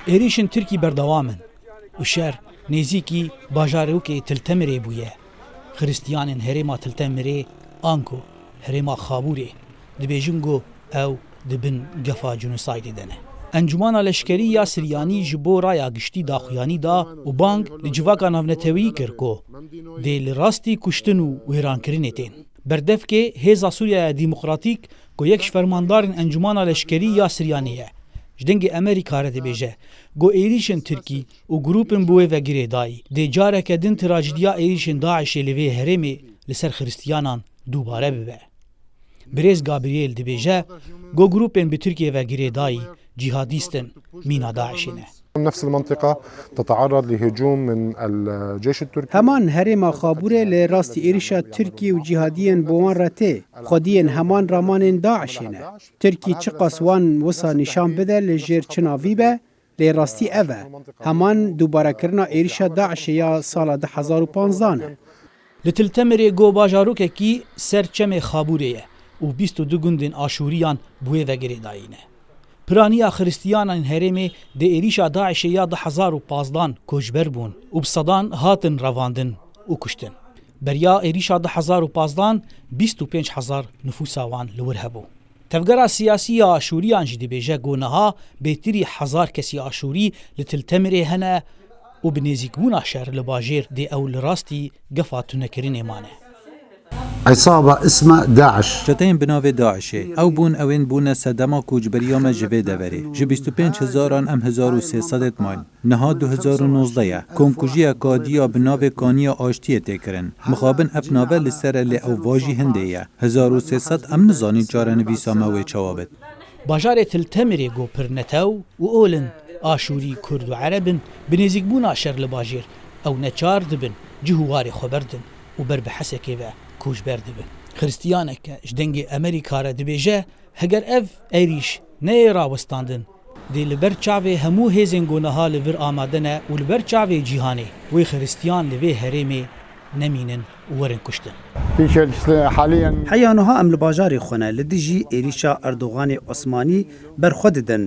êrişên Tirkî berdewam in û şer nêzîkî bajarokê Tiltemirê bûye. Xristiyanên herêma Tiltemirê an ku herêma Xaburê dibêjin got ew dibin gefa genosaydê de ne. Encumana Leşkerî ya Siryanî ji bo raya giştî daxuyanî da û bang li civaka navnetewî kir ku dê li rastî kuştin û wêrankirinê tên. Berdevkê Hêza Sûriyaya Dîmokratîk ku yek ji fermandarên Encumana Leşkerî ya Siryanî ye. Ji dengê Amerîka re dibêje got êrişên Tirkî û grûpên bi wê vegirê dayî dê careke din trajediya êrişên Daişê li vê herêmê li ser xristiyanan dubare bibe. Birêz Gabriel dibêje got grûpên bi Tirkiye vegirê dayî cihadîst in mîna Daişê ne. نفس المنطقة تتعرض لهجوم من الجيش التركي. همان هرم خابوره لراست إيرشا تركي و جهاديين بوان رته خوديين همان رامان داعشينه. تركي چقاس وان وسا نشان بده لجير چناوی به لراستي اوه. همان دوباره کرنا إيرشا داعش یا سال 2015 نه. لتلتمرê got bajarokekî ser çemê Xaburê ye û 22 gundên Aşûriyan bi wê vegirê dayîne. Piraniya xristiyanan herêmê dê êrişa Daişê ya 2015 koçber bûn û bi sedan hatin revandin û kuştin. Beriya êrişa 2015 25,000 nüfusa wan li wir hebû. Tevgera siyasî ya Aşûriyan jî dibêje got niha bêtirî 1000 kesî Aşûrî li Tiltemirê hene û bi nêzîkbûna şer li bajêr dê ew li rastî gefa tunekirinê mane. عصابة اسمها داعش جتين بناوي داعشي او بون اوين بون سدما کوجبریا ما جوی دوری جی 25,000 ام 1300 ماین نها 2019 کومکوژیا کادیا بناوی کانیا آشتی تکرن مخابن اف ناوه لسر لی او واجی هندیه 1300 ام نزانی جارن ویسا موی چوابد. Bajarê Tiltemirê got pirnetew û olin Aşûrî Kurd û Erebin bi nêzîkbûna şer li bajêr ew neçar dibin cih û warê xwe berdin û ber bi hesekê ve koçber dibin. Xristiyaneke ji dengê Amerîka re dibêje heger ev êrîş neyê rawestandin dê li ber çavê hemû hêzên goneha li vir amade ne û li ber çavê cîhanê wê xristiyan li vê herêmê nemînin û werin kuştin. حیانها ام لباجاری خونه لدیجی ایریشا اردوغان عثمانی برخود دن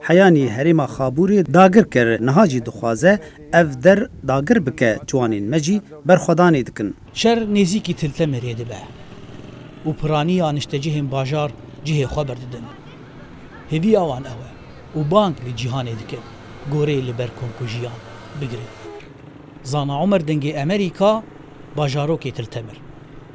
حیانی هرم خابوری داگر کر نهاجی دخوازه اف در داگر بکه جوانین مجی برخودانی دکن. Şer nêzîkî Tiltemirê dibe û piraniya niştecihên bajar cihê xwe berdidin. Hêviya wan ew e û bang li cîhanê dikin gorê li ber komkujiyan bigirin. Zana Umer dengê Amerîka bajarokê Tiltemir.